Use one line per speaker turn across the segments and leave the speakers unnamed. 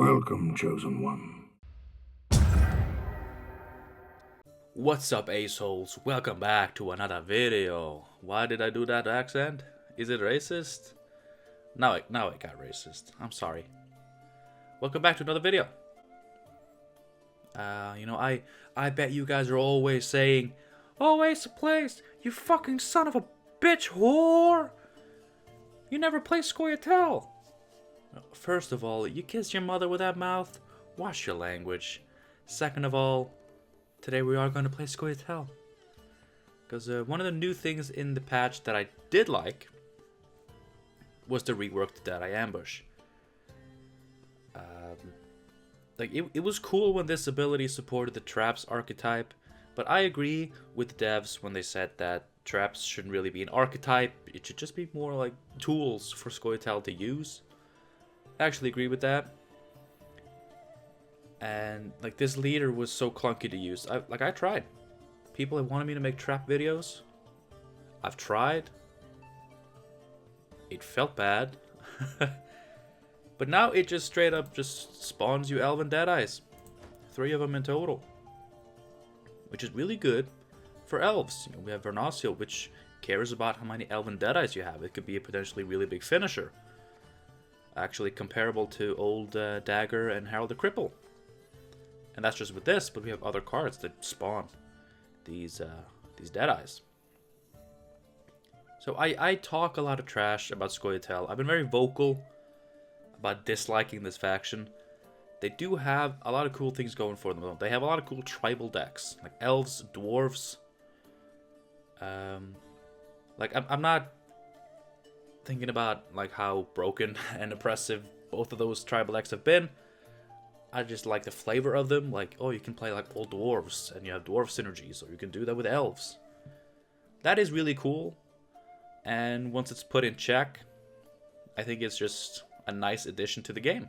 Welcome, Chosen One.
What's up, assholes? Welcome back to another video. Why did I do that accent? Is it racist? Now it got racist. I'm sorry. Welcome back to another video. I bet you guys are always saying, "Oh, Ace of Place, you fucking son of a bitch whore! You never play Scoia'tael." First of all, you kiss your mother with that mouth? Watch your language. Second of all, today we are going to play Scoia'tael. Because one of the new things in the patch that I did like was the reworked Deadeye Ambush. It was cool when this ability supported the traps archetype, but I agree with the devs when they said that traps shouldn't really be an archetype, it should just be more like tools for Scoia'tael to use. I actually agree with that. And like this leader was so clunky to use. I tried. People have wanted me to make trap videos. I've tried. It felt bad. But now it just straight up just spawns you elven Deadeyes. 3 of them in total. Which is really good for elves. We have Vernasiel, which cares about how many elven Deadeyes you have. It could be a potentially really big finisher. Actually comparable to old Dagger and Harold the Cripple. And that's just with this, but we have other cards that spawn these Deadeyes. So I talk a lot of trash about Scoia'tael. I've been very vocal about disliking this faction. They do have a lot of cool things going for them though. They have a lot of cool tribal decks, like elves, dwarves. I'm not thinking about like how broken and oppressive both of those tribal decks have been. I just like the flavor of them. Like, oh, you can play like old dwarves and you have dwarf synergies, or you can do that with elves. That is really cool. And once it's put in check, I think it's just a nice addition to the game.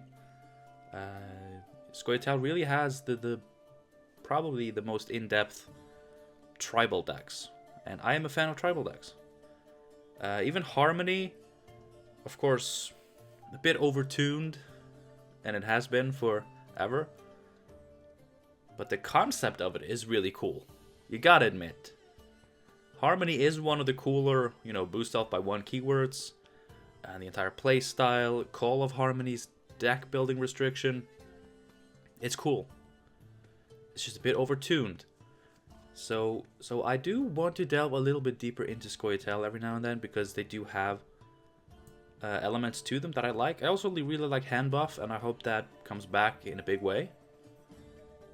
Scoia'tael really has the probably the most in-depth tribal decks, and I am a fan of tribal decks. Even Harmony, of course, a bit overtuned, and it has been forever. But the concept of it is really cool. You gotta admit. Harmony is one of the cooler, boost health by 1 keywords. And the entire playstyle, Call of Harmony's deck building restriction. It's cool. It's just a bit overtuned. So I do want to delve a little bit deeper into Scoia'tael every now and then, because they do have elements to them that I like. I also really like hand buff, and I hope that comes back in a big way.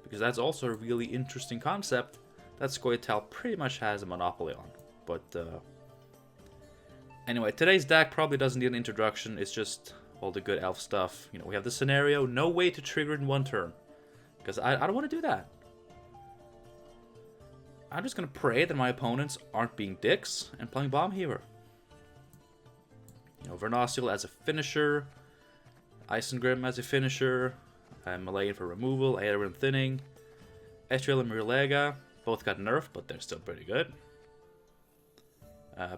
Because that's also a really interesting concept that Scoia'tael pretty much has a monopoly on. But anyway, today's deck probably doesn't need an introduction. It's just all the good elf stuff. We have the scenario, no way to trigger it in 1 turn. Because I don't want to do that. I'm just going to pray that my opponents aren't being dicks and playing Bomb Heaver. Vernasiel as a finisher. Isengrim as a finisher. Malayan for removal. Aerin thinning. Estriel and Murilega. Both got nerfed, but they're still pretty good.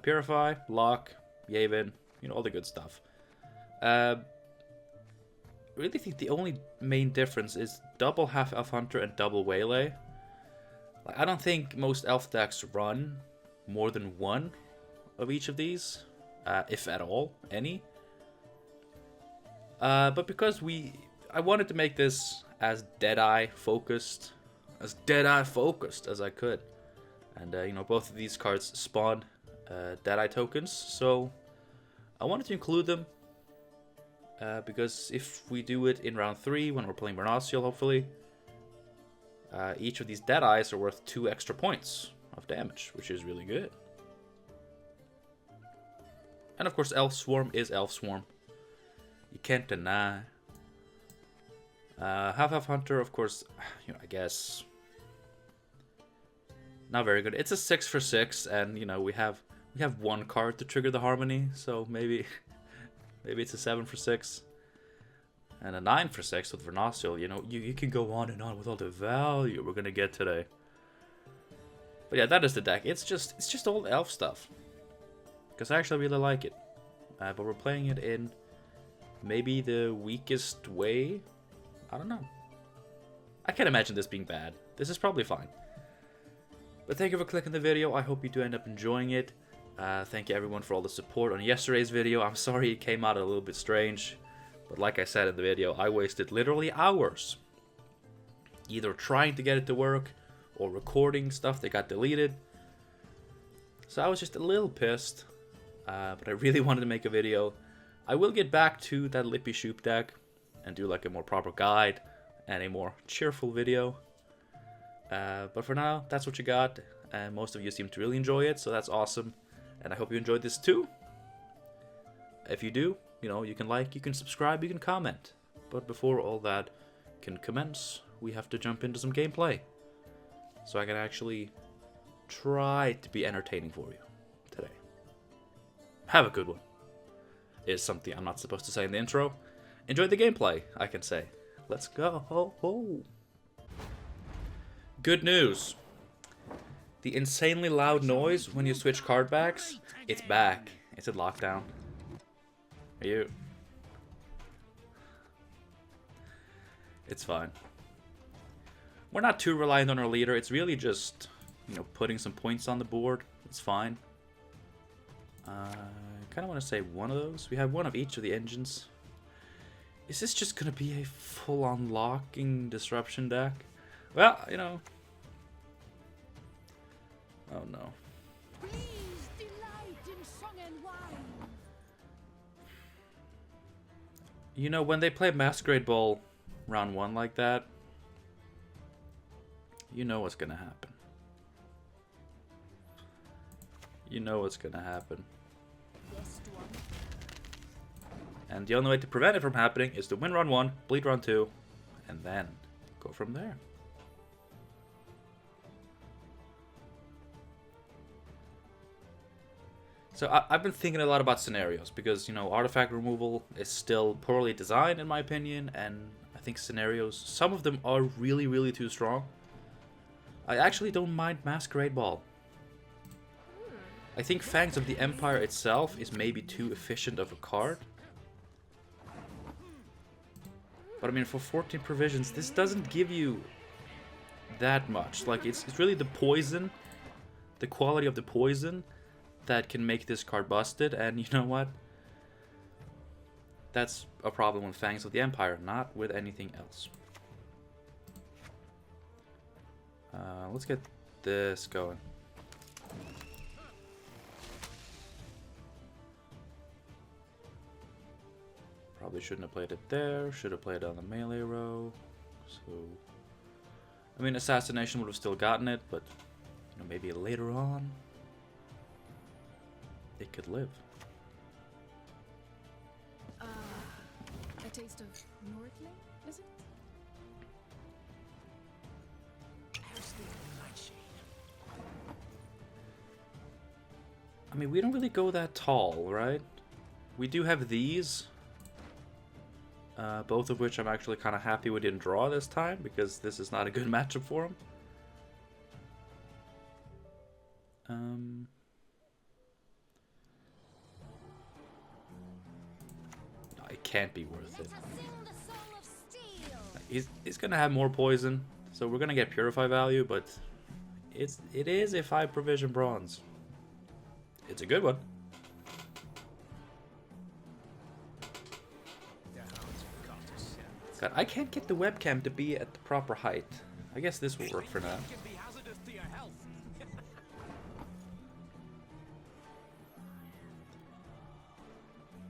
Purify, Lock, Yavin, all the good stuff. I really think the only main difference is double Half-Elf Hunter and double Waylay. I don't think most elf decks run more than 1 of each of these, if at all, any. But because I wanted to make this as Deadeye focused as I could. And, both of these cards spawn Deadeye tokens, so I wanted to include them because if we do it in round 3 when we're playing Vernasiel, hopefully, each of these Deadeyes are worth 2 extra points of damage, which is really good. And of course, Elf Swarm is Elf Swarm. You can't deny. Half-Elf Hunter, of course, I guess not very good. It's a 6 for 6, and we have 1 card to trigger the Harmony, so maybe it's a 7 for 6. And a 9 for 6 with Vernasiel. You can go on and on with all the value we're gonna get today. But yeah, that is the deck. It's just old elf stuff. Because I actually really like it. But we're playing it in maybe the weakest way I don't know. I can't imagine this being bad. This is probably fine. But thank you for clicking the video. I hope you do end up enjoying it. Thank you everyone for all the support on yesterday's video. I'm sorry it came out a little bit strange. But like I said in the video, I wasted literally hours either trying to get it to work or recording stuff that got deleted. So I was just a little pissed. But I really wanted to make a video. I will get back to that Lippy Shoop deck and do like a more proper guide and a more cheerful video. But for now, that's what you got. And most of you seem to really enjoy it, so that's awesome. And I hope you enjoyed this too. If you do, you know, you can like, you can subscribe, you can comment. But before all that can commence, we have to jump into some gameplay. So I can actually try to be entertaining for you today. Have a good one. Is something I'm not supposed to say in the intro. Enjoy the gameplay, I can say. Let's go. Ho, ho. Good news. The insanely loud noise when you switch card backs, it's back. It's at lockdown. Are you? It's fine. We're not too reliant on our leader. It's really just, you know, putting some points on the board. It's fine. I kind of want to say one of those. We have one of each of the engines. Is this just going to be a full-on locking disruption deck? Well, you know. Oh no.
Please delight in song and wine.
You know, when they play Masquerade Ball round 1 like that, you know what's going to happen. You know what's going to happen. And the only way to prevent it from happening is to win round 1, bleed round 2, and then go from there. So I've been thinking a lot about scenarios because, you know, artifact removal is still poorly designed in my opinion, and I think scenarios, some of them are really, really too strong. I actually don't mind Masquerade Ball. I think Fangs of the Empire itself is maybe too efficient of a card. But I mean, for 14 provisions, this doesn't give you that much. Like, it's really the poison, the quality of the poison, that can make this card busted. And you know what? That's a problem with Fangs of the Empire, not with anything else. Let's get this going. Probably shouldn't have played it there. Should have played it on the melee row. So, I mean, Assassination would have still gotten it, but you know, maybe later on it could live.
A taste of Nordling, is it?
I mean, we don't really go that tall, right? We do have these. Both of which I'm actually kind of happy we didn't draw this time, because this is not a good matchup for him. No, it can't be worth it. He's gonna have more poison, so we're gonna get Purify value, but it is a 5 provision bronze. It's a good one. God, I can't get the webcam to be at the proper height. I guess this will work for now.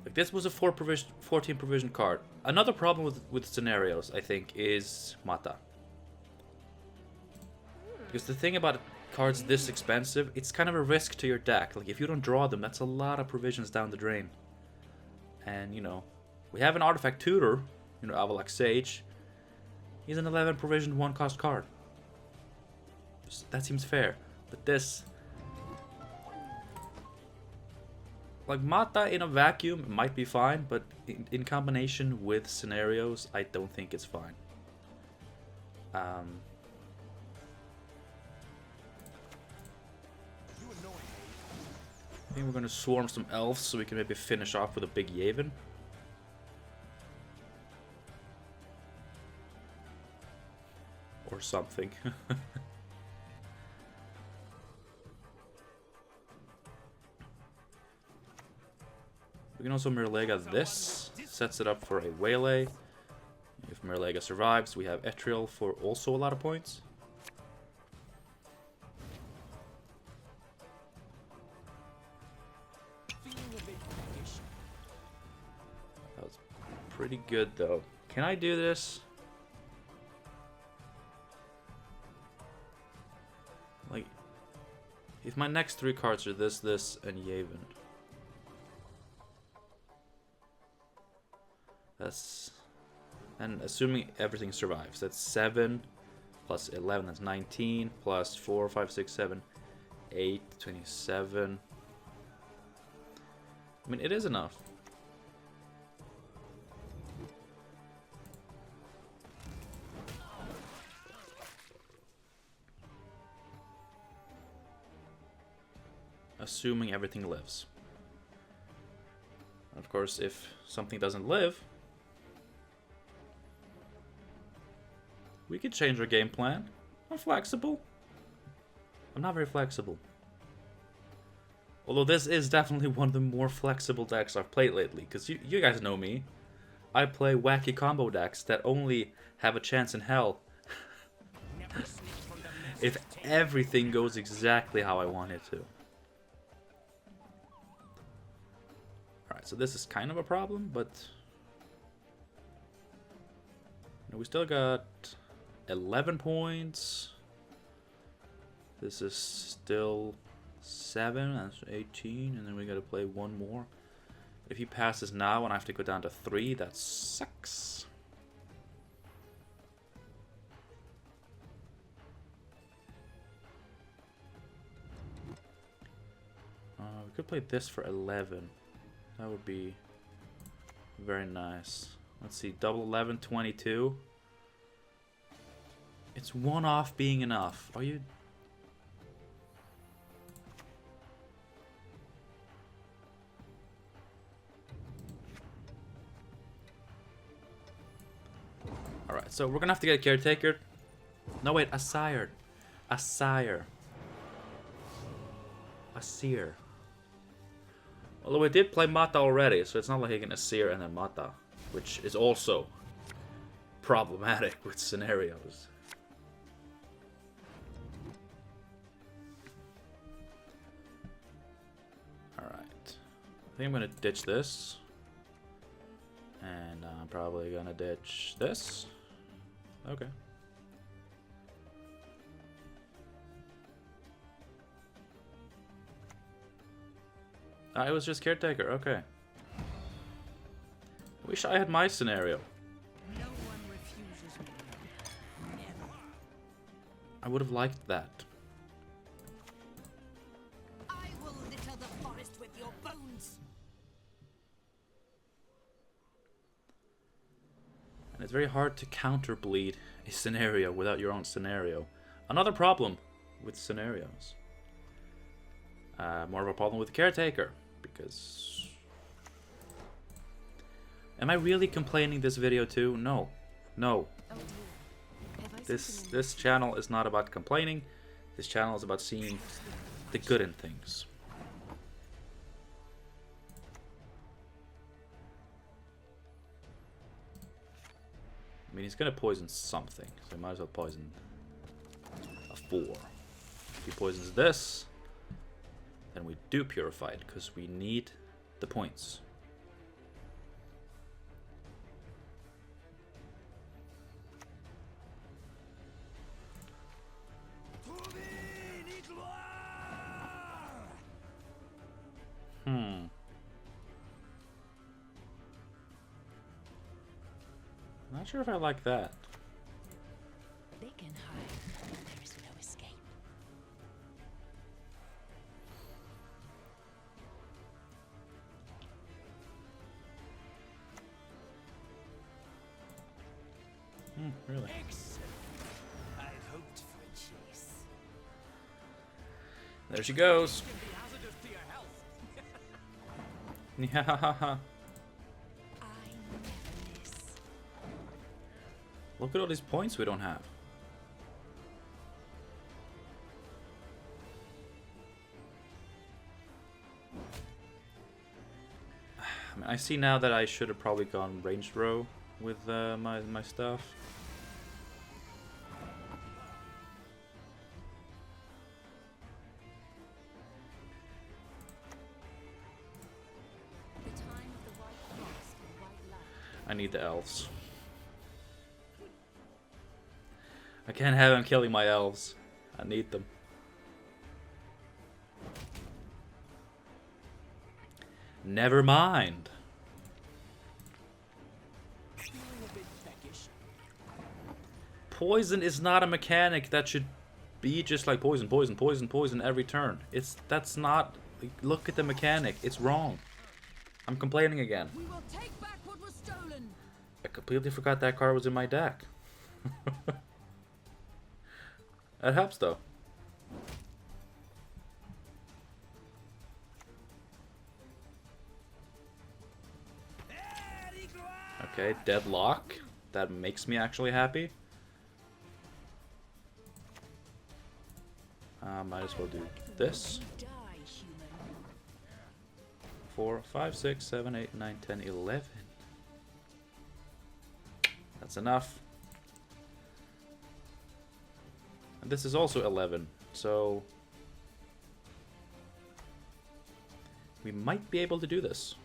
Like, this was a 14 provision card. Another problem with scenarios, I think, is Mata. Because the thing about cards this expensive, it's kind of a risk to your deck. Like, if you don't draw them, that's a lot of provisions down the drain. And, you know, we have an Artifact Tutor, you know, Avalok Sage. He's an 11 provision 1 cost card. That seems fair. But this, like, Mata in a vacuum might be fine, but in combination with scenarios, I don't think it's fine. I think we're gonna swarm some elves so we can maybe finish off with a big Yavin. or something. We can also Mirlega this. Sets it up for a Waylay. If Mirlega survives, we have Etriel for also a lot of points. That was pretty good though. Can I do this? Like, if my next 3 cards are this, and Yavin. That's... And assuming everything survives, that's 7 plus 11, that's 19, plus 4, 5, 6, 7, 8, 27. I mean, it is enough. Assuming everything lives. Of course, if something doesn't live, we could change our game plan. I'm flexible. I'm not very flexible. Although this is definitely one of the more flexible decks I've played lately, because you guys know me. I play wacky combo decks that only have a chance in hell if everything goes exactly how I want it to. Alright, so this is kind of a problem, but we still got 11 points. This is still 7, that's 18, and then we gotta play one more. If he passes now and I have to go down to 3, that sucks. We could play this for 11. That would be very nice. Let's see, double 11, 22. It's one off being enough. Are you... Alright, so we're gonna have to get a caretaker. No, wait, a sire. A sire. A seer. Although we did play Mata already, so it's not like he can Asir and then Mata, which is also problematic with scenarios. Alright. I think I'm gonna ditch this. And I'm probably gonna ditch this. Okay. It was just caretaker, okay. I wish I had my scenario.
No one refuses me. Never.
I would have liked that.
I will litter the forest with your bones.
And it's very hard to counterbleed a scenario without your own scenario. Another problem with scenarios. More of a problem with caretaker, because... Am I really complaining this video too? No. No.
Oh dear. Have I
This channel is not about complaining. This channel is about seeing the good in things. I mean, he's gonna poison something, so he might as well poison a 4. If he poisons this, then we do purify it, because we need the points. Not sure if I like that.
They can hide. There is no escape.
Really?
Excellent. I hoped for a chase.
There she goes.
Can be hazardous to your health.
Yeah.
I never miss.
Look at all these points we don't have. I mean, I see now that I should have probably gone ranged row with my stuff.
The time of the white frost and white light.
I need the elves. I can't have him killing my elves. I need them. Never mind.
Feeling a bit peckish.
Poison is not a mechanic that should be just like poison, poison, poison, poison every turn. That's not. Look at the mechanic. It's wrong. I'm complaining again.
We will take back what was stolen.
I completely forgot that card was in my deck. That helps though. Okay, deadlock. That makes me actually happy. Might as well do this.
Die, human.
4, 5, 6, 7, 8, 9, 10, 11. That's enough. And this is also 11, so we might be able to do this.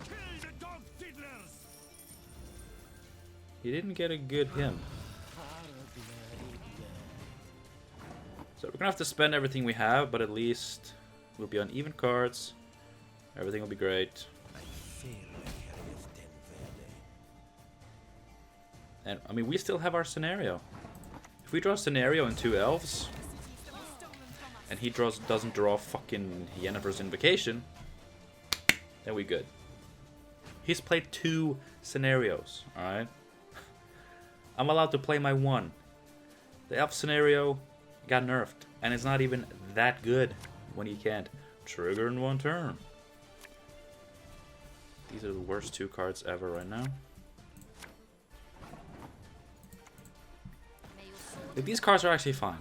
Kill the dog fiddlers!
He didn't get a good him. So we're gonna have to spend everything we have, but at least we'll be on even cards. Everything will be great.
I feel like Harriet Denverde.
And I mean, we still have our scenario. If we draw a scenario and 2 elves, and he doesn't draw fucking Yennefer's Invocation, then we good. He's played 2 scenarios, alright? I'm allowed to play my 1. The elf scenario got nerfed, and it's not even that good when you can't trigger in 1 turn. These are the worst 2 cards ever right now. Like, these cards are actually fine.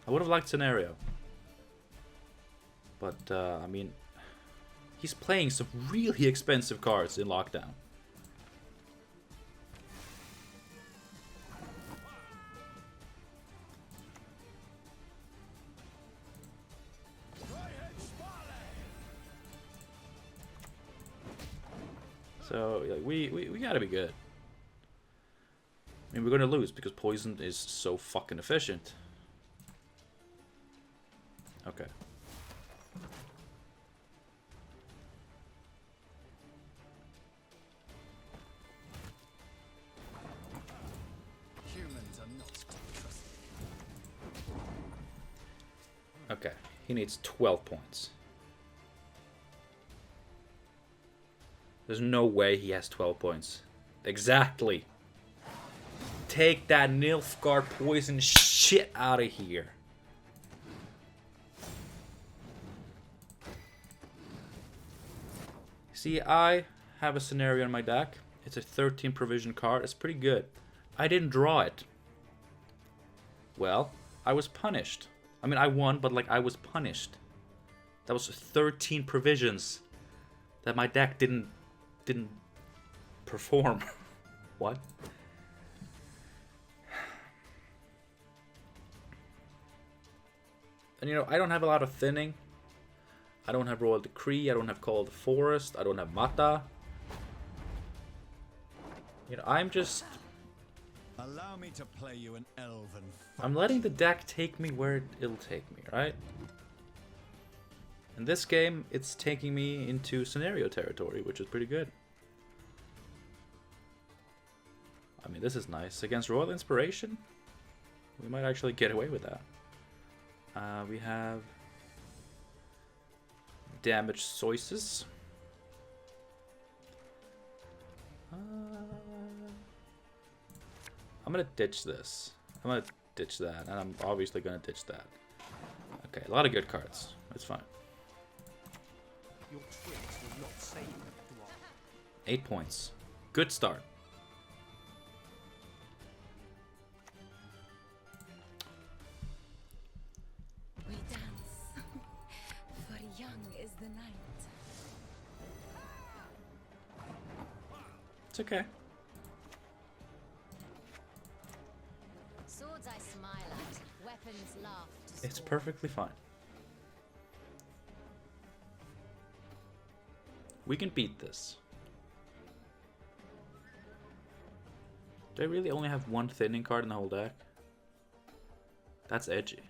I would have liked scenario. But, I mean, he's playing some really expensive cards in lockdown. So, like, we gotta be good. I mean, we're gonna lose because poison is so fucking efficient. Okay.
Humans are not to be trusted.
Okay. He needs 12 points. There's no way he has 12 points. Exactly. Take that Nilfgaard poison shit out of here. See, I have a scenario in my deck. It's a 13 provision card. It's pretty good. I didn't draw it. Well, I was punished. I mean, I won, but like I was punished. That was 13 provisions that my deck didn't perform. What? And you know, I don't have a lot of thinning. I don't have Royal Decree. I don't have Call of the Forest. I don't have Mata. You know, I'm just...
Allow me to play you an elven.
I'm letting the deck take me where it'll take me, right? In this game, it's taking me into scenario territory, which is pretty good. I mean, this is nice. Against Royal Inspiration, we might actually get away with that. We have damaged sources. I'm gonna ditch this. I'm gonna ditch that, and I'm obviously gonna ditch that. Okay, a lot of good cards. It's fine.
Your tricks will not save you, dwarf.
8 points. Good start.
We dance, for young is the night.
It's okay.
Swords I smile at, weapons laugh to
It's
scorn.
perfectly fine. We can beat this. Do I really only have one thinning card in the whole deck? That's edgy.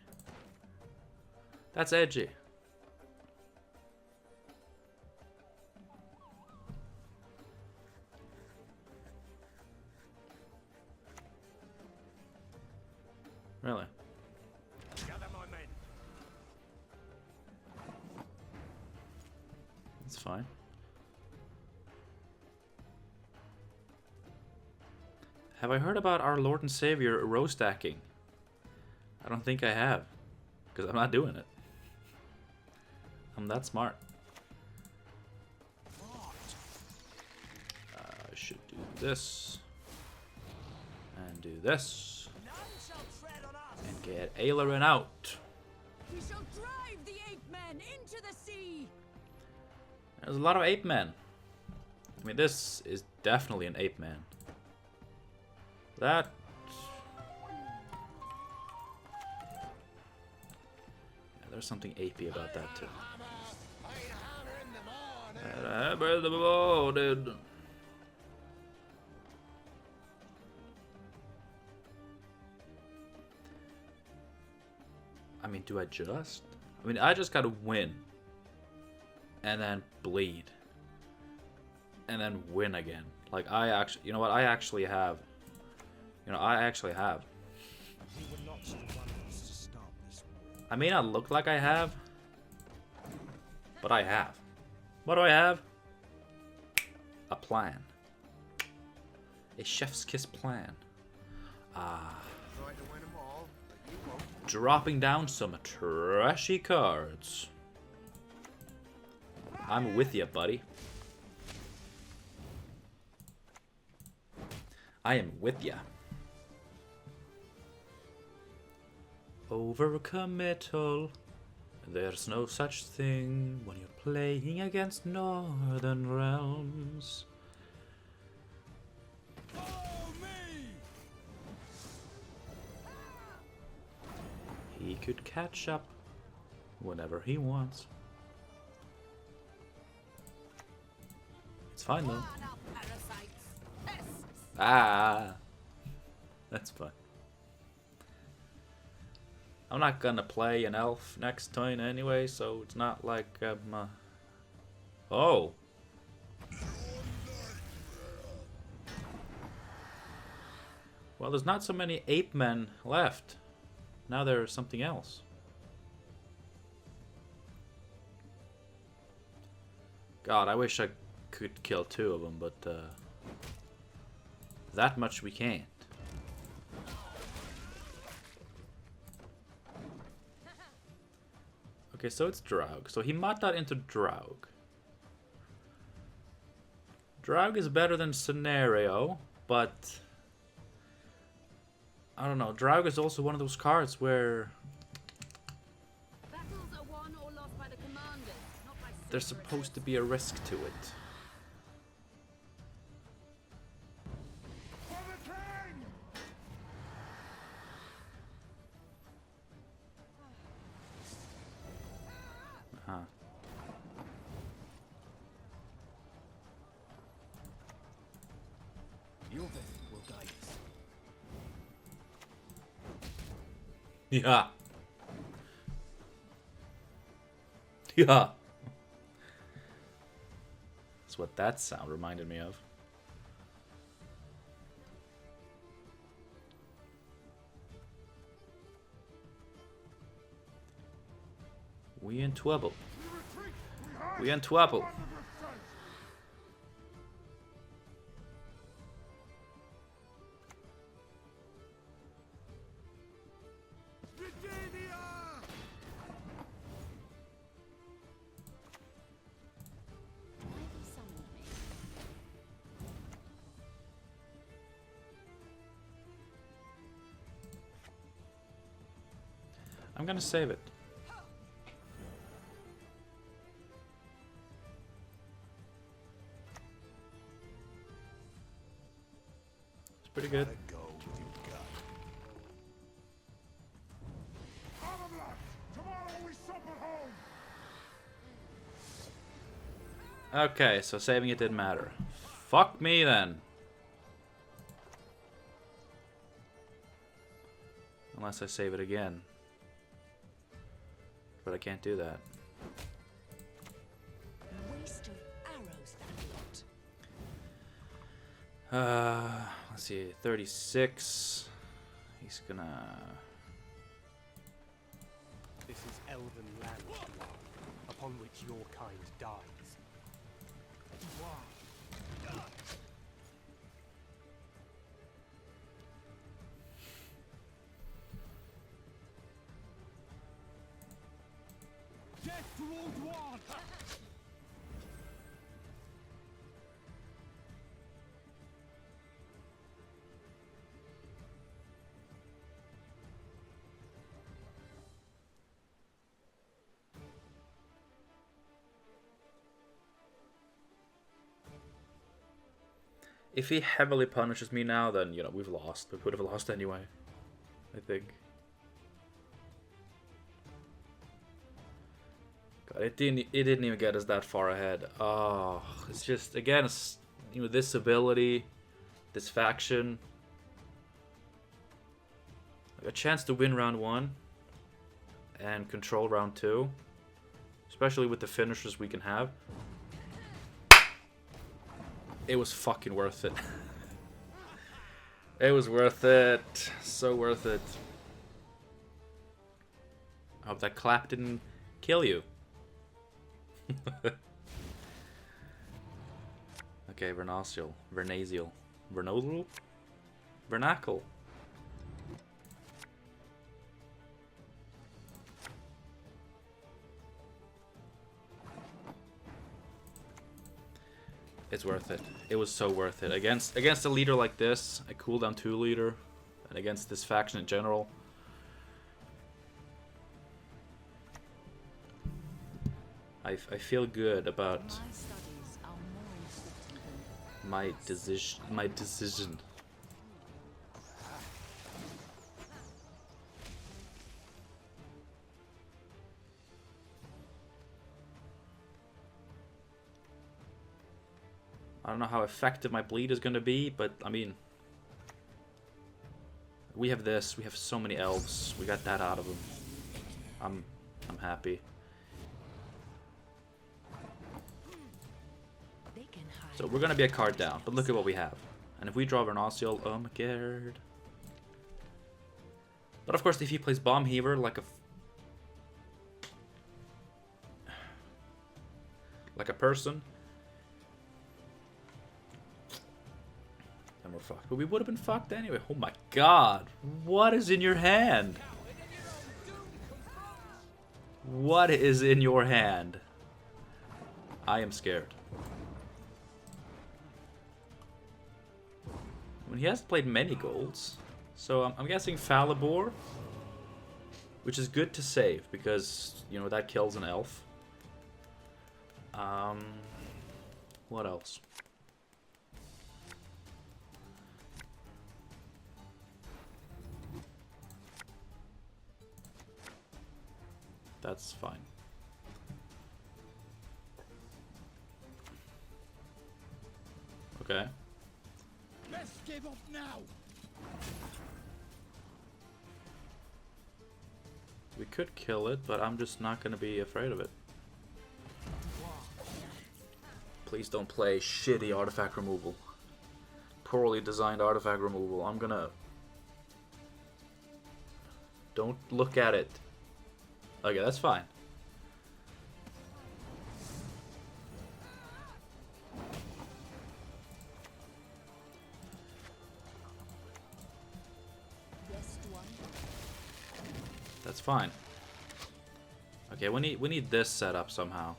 That's edgy. Really?
Gather my men.
That's fine. Have I heard about our Lord and Savior row stacking? I don't think I have, because I'm not doing it. I'm that smart. I should do this, and do this,
None shall tread on us.
and get Aileron out.
We shall drive the ape men into the sea.
There's a lot of ape men. I mean, this is definitely an ape man. That... Yeah, there's something apey about that too. Hammer in the morning. I mean, do I just? I mean, I just gotta win. And then bleed. And then win again. Like, I actually... You know what? I actually have... You know, I actually have.
We were not the ones to start this war.
I may not look like I have, but I have. What do I have? A plan. A chef's kiss plan. Ah.
Try to win them all, but you won't.
Dropping down some trashy cards. I'm with you, buddy. I am with ya. Overcommittal. There's no such thing when you're playing against Northern Realms.
Follow me.
He could catch up whenever he wants. It's fine though. Ah, that's fine. I'm not gonna play an elf next turn anyway, so it's not like Oh. Well, there's not so many ape men left. Now there's something else. God, I wish I could kill two of them, but that much we can't. Okay, so it's Draug. So he mod that into Draug. Draug is better than Scenario, but I don't know. Draug is also one of those cards where
Battles are won or lost by the commanders, not by
there's supposed to be a risk to it.
For the king.
Huh.
Your death will guide us.
Yeah. Yeah. That's what that sound reminded me of. We in trouble. We in trouble.
Why have you summoned me?
I'm gonna save it. Pretty good.
Gotta go with your gut.
Okay, so saving it didn't matter. Fuck me then. Unless I save it again. But I can't do that.
Waste of arrows, that lot.
Let's see, 36. He's gonna...
This is elven land, upon which your kind dies.
If he heavily punishes me now, then, you know, we've lost. We would have lost anyway, I think. God, it didn't even get us that far ahead. Oh, it's just, again, it's, you know, this ability, this faction. Like a chance to win round 1 and control round 2. Especially with the finishers we can have. It was fucking worth it. It was worth it. So worth it. I hope that clap didn't kill you. Okay, Vernasial. Vernasial. Vernodal? Vernacle. It's worth it. It was so worth it. Against a leader like this, a cooldown 2 leader, and against this faction in general. I feel good about
My studies are more important than
my decision. I don't know how effective my bleed is going to be, but I mean, we have this. We have so many elves. We got that out of them. I'm happy.
they can hide.
So we're going to be a card down, but look at what we have. And if we draw Vernasial, oh my god. But of course, if he plays Bomb Heaver like a person, then we're fucked. But we would have been fucked anyway. Oh my god. What is in your hand? What is in your hand? I am scared. I mean, he hasn't played many golds. So I'm guessing Falibor, which is good to save because, you know, that kills an elf. What else? That's fine. Okay.
Let's give up now.
We could kill it, but I'm just not gonna be afraid of it. Please don't play shitty artifact removal. Poorly designed artifact removal. I'm gonna... Don't look at it. Okay, that's fine. That's fine. Okay, we need this set up somehow.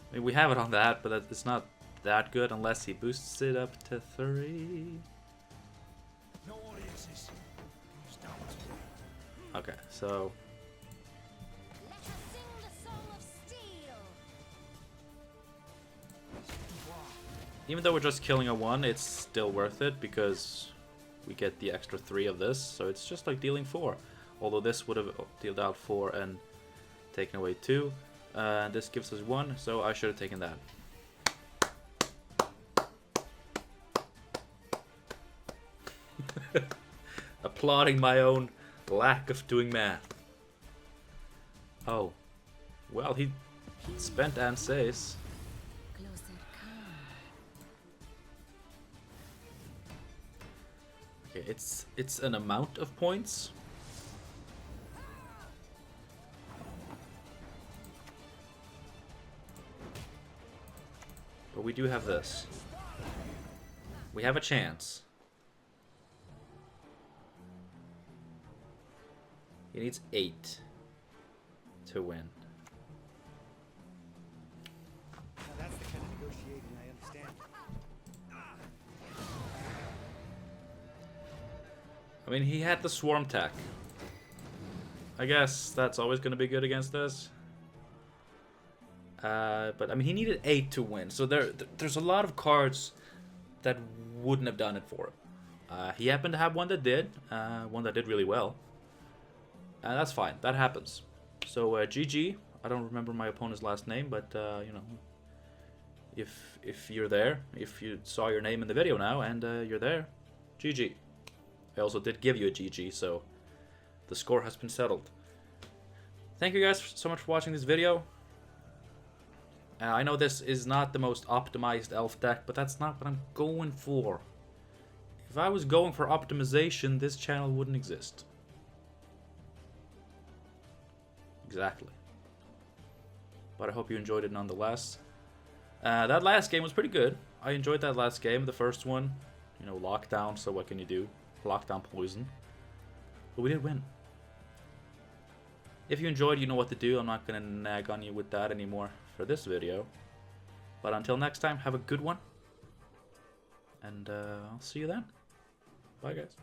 I mean, we have it on that, but it's not that good unless he boosts it up to 3.
No audiences. Stop.
Okay, so
Let us sing the song of steel.
Even though we're just killing a 1, it's still worth it because we get the extra 3 of this, so it's just like dealing 4. Although this would have dealt out 4 and taken away 2. This gives us 1, so I should have taken that. Applauding my own lack of doing math. Oh. Well, he spent Ansace.
Closer come.
Okay, it's an amount of points. But we do have this. We have a chance. He needs 8 to win.
Now that's the kind of negotiating I understand.
I mean, he had the swarm tech. I guess that's always going to be good against this. But I mean, he needed 8 to win, so there's a lot of cards that wouldn't have done it for him. He happened to have one that did really well. That's fine, that happens. So GG. I don't remember my opponent's last name, but you know, if you're there, if you saw your name in the video now and you're there, GG. I also did give you a GG, so the score has been settled. Thank you guys so much for watching this video. I know this is not the most optimized elf deck, but that's not what I'm going for. If I was going for optimization, this channel wouldn't exist. Exactly. But I hope you enjoyed it nonetheless. That last game was pretty good. I enjoyed that last game, the first one. You know, lockdown, so what can you do? Lockdown poison. But we did win. If you enjoyed, you know what to do. I'm not going to nag on you with that anymore for this video. But until next time, have a good one. And I'll see you then. Bye, guys.